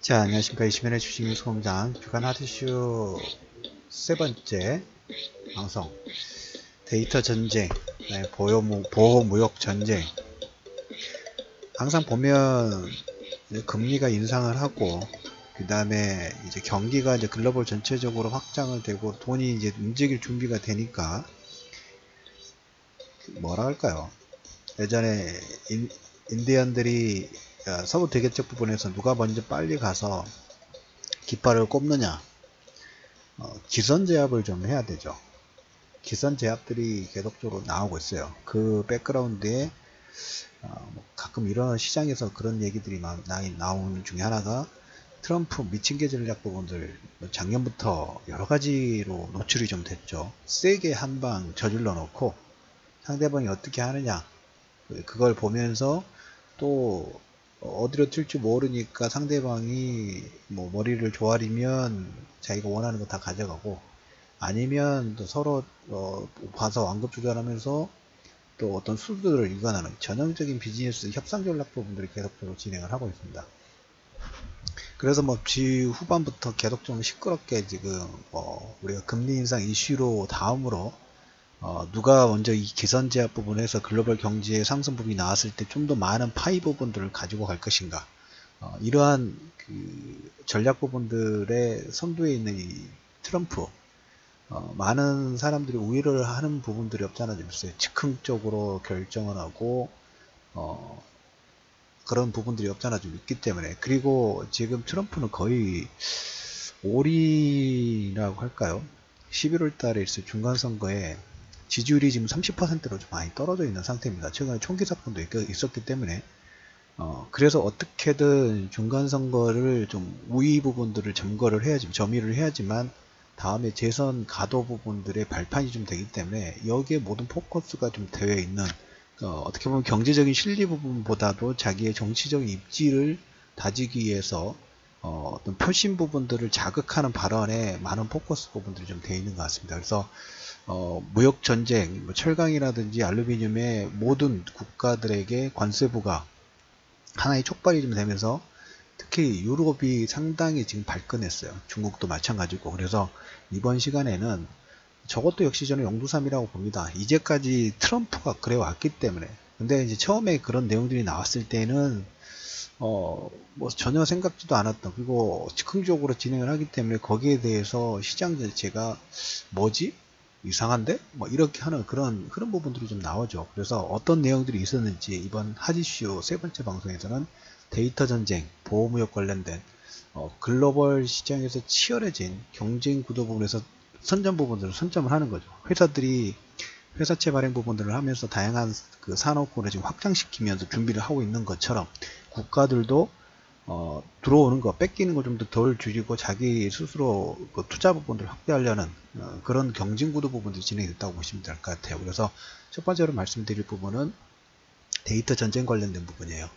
자, 안녕하십니까. 이시민의 주식 소공장 주간 하드쇼 세 번째 방송, 데이터 전쟁, 보호 무역 전쟁. 항상 보면 금리가 인상을 하고, 그 다음에 이제 경기가 이제 글로벌 전체적으로 확장을 되고 돈이 이제 움직일 준비가 되니까, 뭐라 할까요? 예전에 인디언들이 서부 대개척 부분에서 누가 먼저 빨리 가서 깃발을 꼽느냐, 기선 제압을 좀 해야 되죠. 기선 제압들이 계속적으로 나오고 있어요. 그 백그라운드에 가끔 이런 시장에서 그런 얘기들이 나오는 중에 하나가, 트럼프 미친개 전략 부분들 작년부터 여러 가지로 노출이 좀 됐죠. 세게 한 방 저질러 놓고 상대방이 어떻게 하느냐, 그걸 보면서 또 어디로 튈지 모르니까 상대방이 뭐 머리를 조아리면 자기가 원하는 거 다 가져가고, 아니면 또 서로 봐서 완급 조절하면서 또 어떤 수수들을 일관하는 전형적인 비즈니스 협상 전략 부분들이 계속적으로 진행을 하고 있습니다. 그래서 뭐 후반부터 계속 좀 시끄럽게 지금 우리가 금리 인상 이슈로 다음으로 누가 먼저 이 기선 제압 부분에서 글로벌 경제의 상승 부분이 나왔을 때 좀 더 많은 파이 부분들을 가지고 갈 것인가, 이러한 그 전략 부분들의 선두에 있는 이 트럼프, 많은 사람들이 우위를 하는 부분들이 없잖아 좀 있어요. 즉흥적으로 결정을 하고 그런 부분들이 없잖아 좀 있기 때문에. 그리고 지금 트럼프는 거의 올이라고 할까요? 11월 달에 있을 중간선거에 지지율이 지금 30%로 좀 많이 떨어져 있는 상태입니다. 최근에 총기 사건도 있었기 때문에. 그래서 어떻게든 중간선거를 좀 우위 부분들을 점유를 해야지만 다음에 재선 가도 부분들의 발판이 좀 되기 때문에, 여기에 모든 포커스가 좀 되어 있는, 어떻게 보면 경제적인 실리 부분보다도 자기의 정치적인 입지를 다지기 위해서 어떤 표심 부분들을 자극하는 발언에 많은 포커스 부분들이 좀 되어 있는 것 같습니다. 그래서 무역 전쟁, 뭐 철강이라든지 알루미늄의 모든 국가들에게 관세부가 하나의 촉발이 좀 되면서, 특히 유럽이 상당히 지금 발끈했어요. 중국도 마찬가지고. 그래서 이번 시간에는 저것도 역시 저는 영두삼이라고 봅니다. 이제까지 트럼프가 그래 왔기 때문에. 근데 이제 처음에 그런 내용들이 나왔을 때는 뭐 전혀 생각지도 않았던, 그리고 즉흥적으로 진행을 하기 때문에 거기에 대해서 시장 자체가 뭐지? 이상한데? 뭐 이렇게 하는 그런 부분들이 좀 나오죠. 그래서 어떤 내용들이 있었는지 이번 하디쇼 세 번째 방송에서는 데이터 전쟁, 보호무역 관련된 글로벌 시장에서 치열해진 경쟁 구도 부분에서 선점 부분들을 선점을 하는 거죠. 회사들이 회사채 발행 부분들을 하면서 다양한 그 산업군을 지금 확장시키면서 준비를 하고 있는 것처럼, 국가들도 들어오는 거, 뺏기는 거 좀 더 덜 줄이고 자기 스스로 그 투자 부분들을 확대하려는 그런 경쟁구도 부분들이 진행됐다고 보시면 될 것 같아요. 그래서 첫 번째로 말씀드릴 부분은 데이터 전쟁 관련된 부분이에요.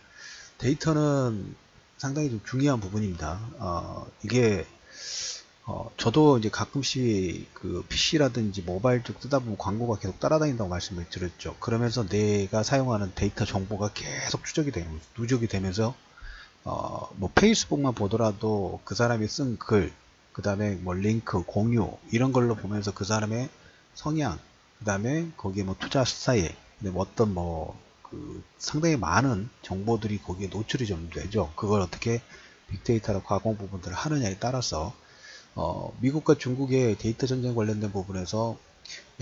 데이터는 상당히 좀 중요한 부분입니다. 이게 저도 이제 가끔씩 그 PC라든지 모바일 쪽 뜨다 보면 광고가 계속 따라다닌다고 말씀을 드렸죠. 그러면서 내가 사용하는 데이터 정보가 계속 누적이 되면서 뭐 페이스북만 보더라도 그 사람이 쓴 글, 그 다음에 뭐 링크, 공유, 이런 걸로 보면서 그 사람의 성향, 그 다음에 거기에 뭐 투자 스타일, 뭐 어떤 그 상당히 많은 정보들이 거기에 노출이 좀 되죠. 그걸 어떻게 빅데이터로 가공 부분들을 하느냐에 따라서 미국과 중국의 데이터 전쟁 관련된 부분에서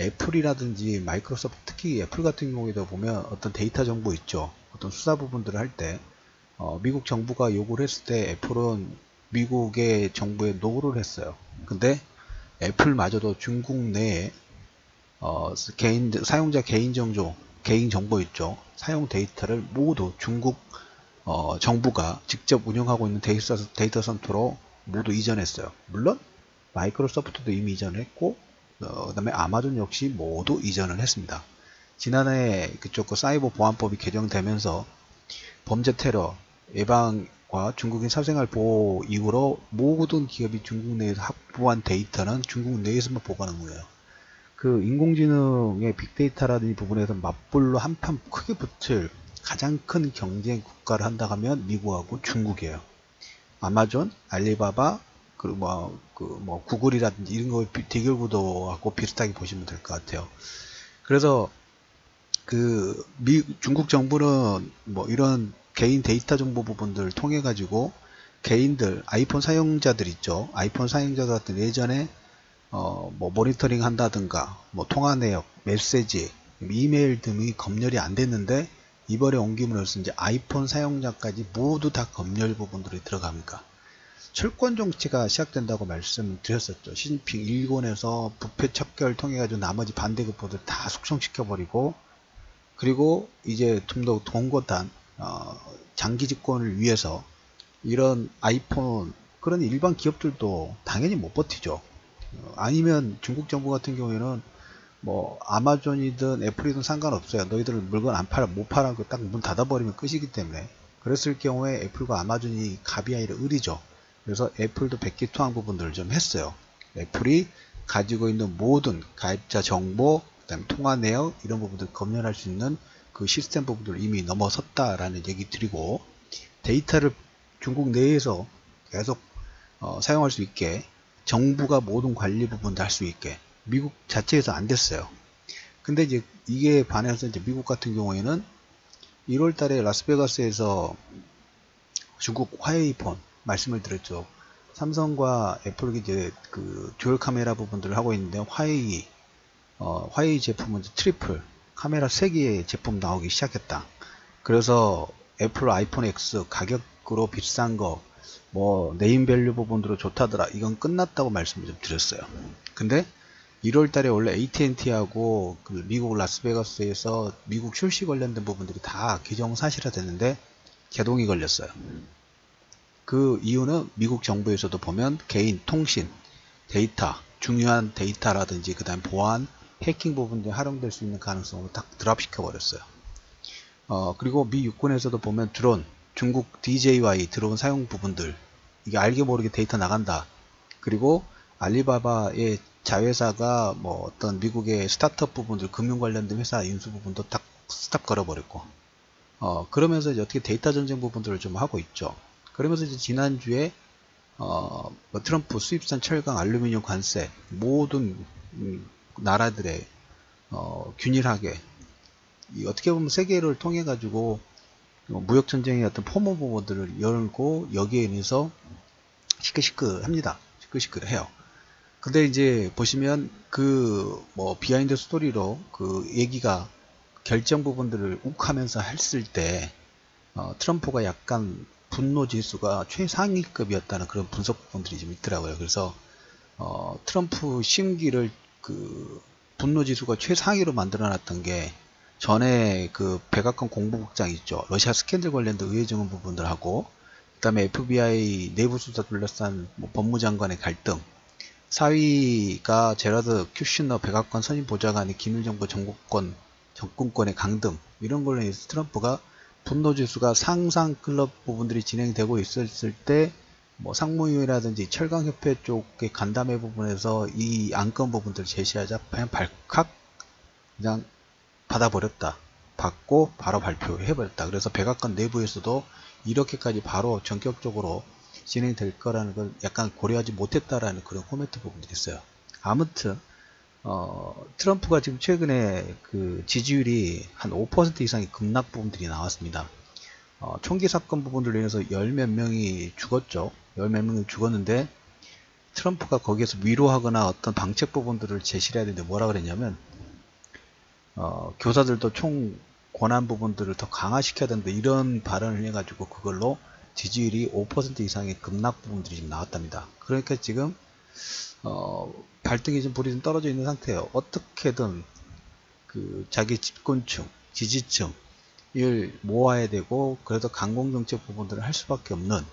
애플이라든지 마이크로소프트, 특히 애플 같은 경우에도 보면 어떤 데이터 정보 있죠. 어떤 수사 부분들을 할 때 미국 정부가 요구를 했을 때 애플은 미국의 정부에 노고를 했어요. 근데 애플마저도 중국 내에 사용자 개인 정보 있죠. 사용 데이터를 모두 중국 정부가 직접 운영하고 있는 데이터 센터로 모두 이전했어요. 물론 마이크로소프트도 이미 이전했고, 그 다음에 아마존 역시 모두 이전을 했습니다. 지난해 그쪽 사이버 보안법이 개정되면서 범죄 테러 예방과 중국인 사생활 보호 이후로 모든 기업이 중국 내에서 확보한 데이터는 중국 내에서만 보관하는 거예요. 그 인공지능의 빅데이터라는 부분에서 맞불로 한판 크게 붙을 가장 큰 경쟁 국가를 한다 하면 미국하고 중국이에요. 아마존, 알리바바, 그리고 구글이라든지 이런 거 대결 구도하고 비슷하게 보시면 될 것 같아요. 그래서 중국 정부는 이런 개인 데이터 정보 부분들을 통해 가지고 개인들, 아이폰 사용자들 있죠. 아이폰 사용자들 같은 예전에 모니터링 한다든가 통화 내역, 메시지, 이메일 등이 검열이 안 됐는데 이번에 옮김으로써 이제 아이폰 사용자까지 모두 다 검열 부분들이 들어갑니까? 철권 정치가 시작된다고 말씀드렸었죠. 시진핑 일본에서 부패 척결을 통해 가지고 나머지 반대급부들 다 숙성시켜 버리고, 그리고 이제 좀 더 공고한 장기 집권을 위해서 이런 아이폰, 그런 일반 기업들도 당연히 못 버티죠. 아니면 중국 정부 같은 경우에는 아마존이든 애플이든 상관없어요. 너희들은 물건 안 팔아, 못 팔아, 딱 문 닫아버리면 끝이기 때문에. 그랬을 경우에 애플과 아마존이 갑이 아니라 을이죠. 그래서 애플도 백기투항 부분들을 좀 했어요. 애플이 가지고 있는 모든 가입자 정보, 그다음에 통화 내역 이런 부분들 검열할 수 있는 그 시스템 부분들을 이미 넘어섰다라는 얘기 드리고, 데이터를 중국 내에서 계속 사용할 수 있게 정부가 모든 관리 부분도 할 수 있게 미국 자체에서 안 됐어요. 근데 이제 이게 반해서 이제 미국 같은 경우에는 1월 달에 라스베가스에서 중국 화웨이폰 말씀을 드렸죠. 삼성과 애플이 이제 그 듀얼 카메라 부분들을 하고 있는데 화웨이 제품은 이제 트리플 카메라 3개의 제품 나오기 시작했다. 그래서 애플 아이폰 X 가격으로 비싼 거 네임밸류 부분으로 좋다더라. 이건 끝났다고 말씀을 좀 드렸어요. 근데 1월 달에 원래 AT&T하고 그 미국 라스베가스에서 미국 출시 관련된 부분들이 다 기정사실화 됐는데 개동이 걸렸어요. 그 이유는 미국 정부에서도 보면 개인 통신, 데이터, 중요한 데이터라든지 그 다음 보안, 해킹 부분들이 활용될 수 있는 가능성을 딱 드랍시켜 버렸어요. 그리고 미 육군에서도 보면 드론, 중국 DJI 드론 사용 부분들, 이게 알게 모르게 데이터 나간다. 그리고 알리바바의 자회사가 어떤 미국의 스타트업 부분들, 금융 관련된 회사 인수 부분도 딱 스탑 걸어버렸고, 그러면서 이제 어떻게 데이터 전쟁 부분들을 좀 하고 있죠. 그러면서 이제 지난주에 트럼프 수입산 철강, 알루미늄 관세 모든 나라들의 균일하게 어떻게 보면 세계를 통해 가지고 무역 전쟁의 어떤 포모 부분들을 열고 여기에 인해서 시끌시끌합니다. 시끌시끌해요. 근데 이제 보시면 비하인드 스토리로 그 얘기가 결정 부분들을 욱하면서 했을 때 트럼프가 약간 분노 지수가 최상위급이었다는 그런 분석 부분들이 좀 있더라고요. 그래서 트럼프 심기를 그 분노 지수가 최상위로 만들어 놨던 게 전에 그 백악관 공보국장 있죠. 러시아 스캔들 관련된 의회 증언 부분들하고, 그 다음에 FBI 내부 수사 둘러싼 법무장관의 갈등, 사위가 제라드 큐시너 백악관 선임 보좌관의 기밀 정보 정권의 강등, 이런 걸로 인해서 트럼프가 분노 지수가 상상 클럽 부분들이 진행되고 있었을 때 상무위라든지 철강협회 쪽의 간담회 부분에서 이 안건 부분들을 제시하자 그냥 발칵 그냥 받아버렸다. 받고 바로 발표해버렸다. 그래서 백악관 내부에서도 이렇게까지 바로 전격적으로 진행될 거라는 걸 약간 고려하지 못했다라는 그런 코멘트 부분들이 있어요. 아무튼 트럼프가 지금 최근에 그 지지율이 한 5% 이상의 급락 부분들이 나왔습니다. 총기 사건 부분들로 인해서 열 몇 명이 죽었죠. 열 몇 명이 죽었는데 트럼프가 거기에서 위로하거나 어떤 방책 부분들을 제시를 해야 되는데 뭐라 그랬냐면 교사들도 총 권한 부분들을 더 강화시켜야 된다, 이런 발언을 해가지고 그걸로 지지율이 5% 이상의 급락 부분들이 지금 나왔답니다. 그러니까 지금 발등에 좀 불이 좀 떨어져 있는 상태예요. 어떻게든 그 자기 집권층, 지지층을 모아야 되고, 그래서 강공정책 부분들을 할 수밖에 없는,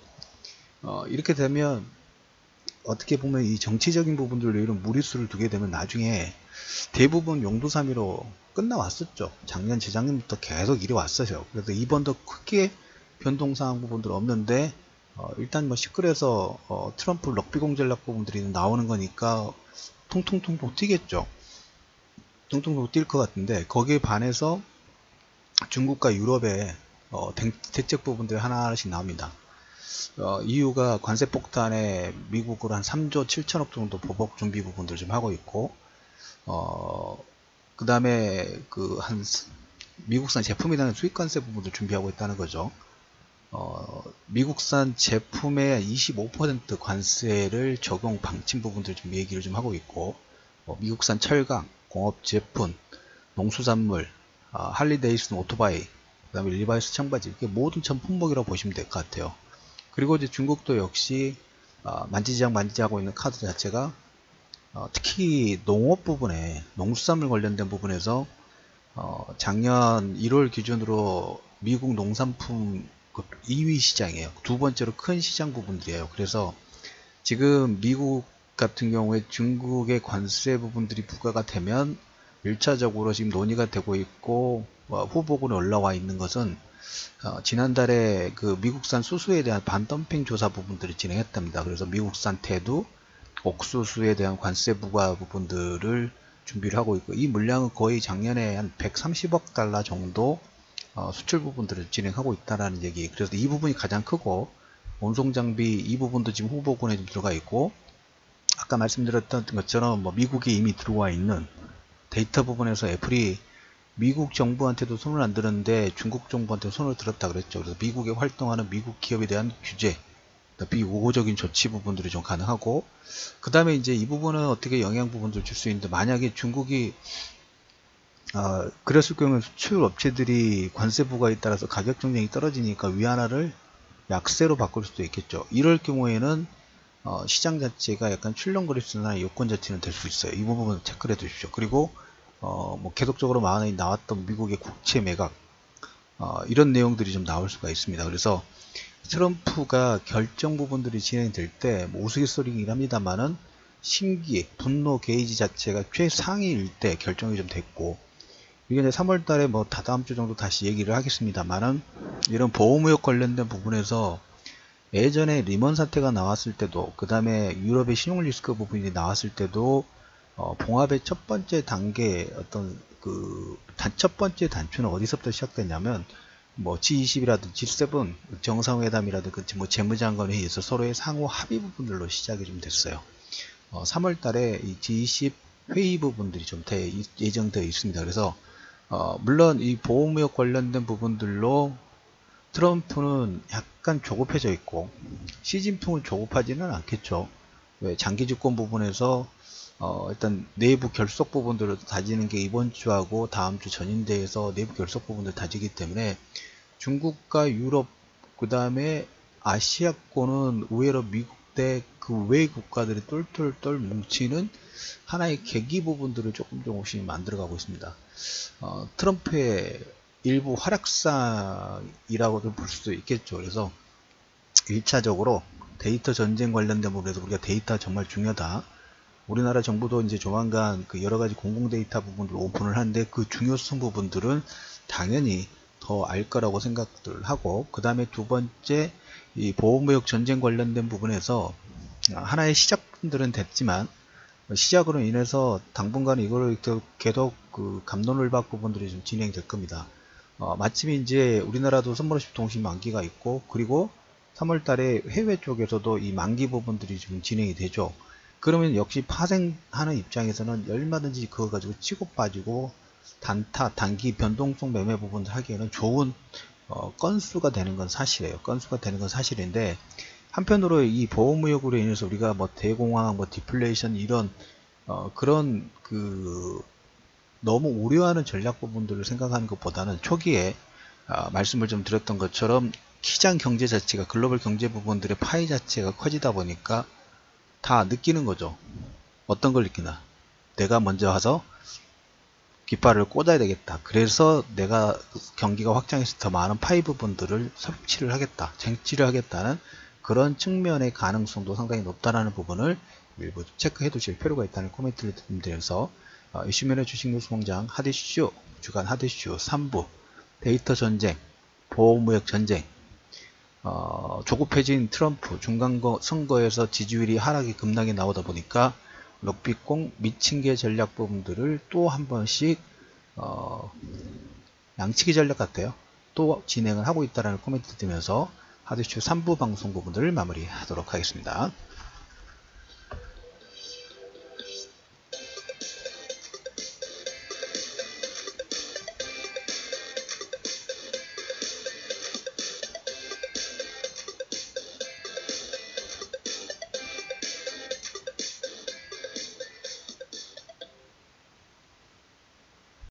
이렇게 되면 어떻게 보면 이 정치적인 부분들로 이런 무리수를 두게 되면 나중에 대부분 용도사미로 끝나왔었죠. 작년, 재작년부터 계속 이래 왔어요. 그래서 이번도 크게 변동사항 부분들 없는데 일단 뭐 시끌해서 트럼프 럭비 공전략 부분들이 나오는 거니까 통통통통 튀겠죠. 통통통 뛸 것 같은데 거기에 반해서 중국과 유럽의 대책 부분들이 하나씩 나옵니다. EU가 관세 폭탄에 미국으로 한 3조 7천억 정도 보복 준비 부분들 좀 하고 있고, 그 다음에 한 미국산 제품에 대한 수입 관세 부분들 준비하고 있다는 거죠. 미국산 제품의 25% 관세를 적용 방침 부분들 좀 얘기를 좀 하고 있고, 미국산 철강, 공업 제품, 농수산물, 할리데이슨 오토바이, 그 다음에 리바이스 청바지, 이게 모든 전 품목이라고 보시면 될 것 같아요. 그리고 이제 중국도 역시 만지작하고 있는 카드 자체가 특히 농업 부분에 농수산물 관련된 부분에서 작년 1월 기준으로 미국 농산품 2위 시장이에요. 두 번째로 큰 시장 부분들이에요. 그래서 지금 미국 같은 경우에 중국의 관세 부분들이 부과가 되면 1차적으로 지금 논의가 되고 있고 후보군에 올라와 있는 것은 지난달에 그 미국산 수수에 대한 반덤핑 조사 부분들을 진행했답니다. 그래서 미국산 태두, 옥수수에 대한 관세 부과 부분들을 준비를 하고 있고, 이 물량은 거의 작년에 한 130억 달러 정도 수출 부분들을 진행하고 있다는 얘기. 그래서 이 부분이 가장 크고, 운송 장비 이 부분도 지금 후보군에 좀 들어가 있고, 아까 말씀드렸던 것처럼 뭐 미국이 이미 들어와 있는 데이터 부분에서 애플이 미국 정부한테도 손을 안 드는데 중국 정부한테 손을 들었다 그랬죠. 그래서 미국에 활동하는 미국 기업에 대한 규제, 비우호적인 조치 부분들이 좀 가능하고, 그 다음에 이제 이 부분은 어떻게 영향 부분들을 줄 수 있는데, 만약에 중국이 그랬을 경우에 수출 업체들이 관세 부과에 따라서 가격 경쟁이 떨어지니까 위안화를 약세로 바꿀 수도 있겠죠. 이럴 경우에는 시장 자체가 약간 출렁거리스나 요건 자체는 될 수 있어요. 이 부분은 체크를 해 두십시오. 그리고 뭐 계속적으로 많이 나왔던 미국의 국채 매각, 이런 내용들이 좀 나올 수가 있습니다. 그래서 트럼프가 결정 부분들이 진행될 때 뭐 우스갯소리긴 합니다만은 심기, 분노 게이지 자체가 최상위일 때 결정이 좀 됐고, 이게 이제 3월 달에 뭐 다다음 주 정도 다시 얘기를 하겠습니다만은, 이런 보호무역 관련된 부분에서 예전에 리먼 사태가 나왔을 때도, 그 다음에 유럽의 신용 리스크 부분이 나왔을 때도 봉합의 첫 번째 단계 첫 번째 단추는 어디서부터 시작됐냐면, 뭐 G20이라든지 G7 정상회담이라든지 뭐 재무장관 회의에서 서로의 상호 합의 부분들로 시작이 좀 됐어요. 3월 달에 이 G20 회의 부분들이 좀 예정되어 있습니다. 그래서 물론 이 보호무역 관련된 부분들로 트럼프는 약간 조급해져 있고, 시진핑은 조급하지는 않겠죠. 왜 장기 집권 부분에서 일단 내부 결속 부분들을 다지는 게 이번 주하고 다음 주 전인대에서 내부 결속 부분들 다지기 때문에 중국과 유럽, 그 다음에 아시아권은 의외로 미국 대 그 외 국가들이 똘똘똘 뭉치는 하나의 계기 부분들을 조금씩 만들어가고 있습니다. 트럼프의 일부 활약상이라고도 볼 수도 있겠죠. 그래서 1차적으로 데이터 전쟁 관련된 부분에서 우리가 데이터 정말 중요하다. 우리나라 정부도 이제 조만간 그 여러 가지 공공 데이터 부분들 오픈을 하는데, 그 중요성 부분들은 당연히 더 알 거라고 생각들 하고, 그 다음에 두 번째, 이 보호무역 전쟁 관련된 부분에서 하나의 시작들은 됐지만, 시작으로 인해서 당분간 이거를 계속 그 갑론을박 부분들이 좀 진행될 겁니다. 마침 이제 우리나라도 선물십 통신 만기가 있고, 그리고 3월 달에 해외 쪽에서도 이 만기 부분들이 좀 진행이 되죠. 그러면 역시 파생하는 입장에서는 얼마든지 그거 가지고 치고 빠지고 단타, 단기 변동성 매매 부분을 하기에는 좋은 건수가 되는 건 사실이에요. 건수가 되는 건 사실인데, 한편으로 이 보호무역으로 인해서 우리가 뭐 대공황, 뭐 디플레이션 이런 그런 너무 우려하는 전략 부분들을 생각하는 것보다는 초기에 말씀을 좀 드렸던 것처럼 시장 경제 자체가, 글로벌 경제 부분들의 파이 자체가 커지다 보니까 다 느끼는 거죠. 어떤 걸 느끼나? 내가 먼저 와서 깃발을 꽂아야 되겠다. 그래서 내가 경기가 확장해서 더 많은 파이 부분들을 섭취를 하겠다, 쟁취를 하겠다는 그런 측면의 가능성도 상당히 높다는 부분을 일부 체크해 두실 필요가 있다는 코멘트를 드리면서, 이슈면의 주식 뉴스 공장 하드이슈, 주간 하드이슈 3부, 데이터 전쟁, 보호무역 전쟁, 조급해진 트럼프 중간 선거에서 지지율이 하락이 급락이 나오다 보니까 럭비공 미친개 전략 부분들을 또 한 번씩 양치기 전략 같아요. 또 진행을 하고 있다는 코멘트 드리면서 하드쇼 3부 방송 부분들을 마무리하도록 하겠습니다.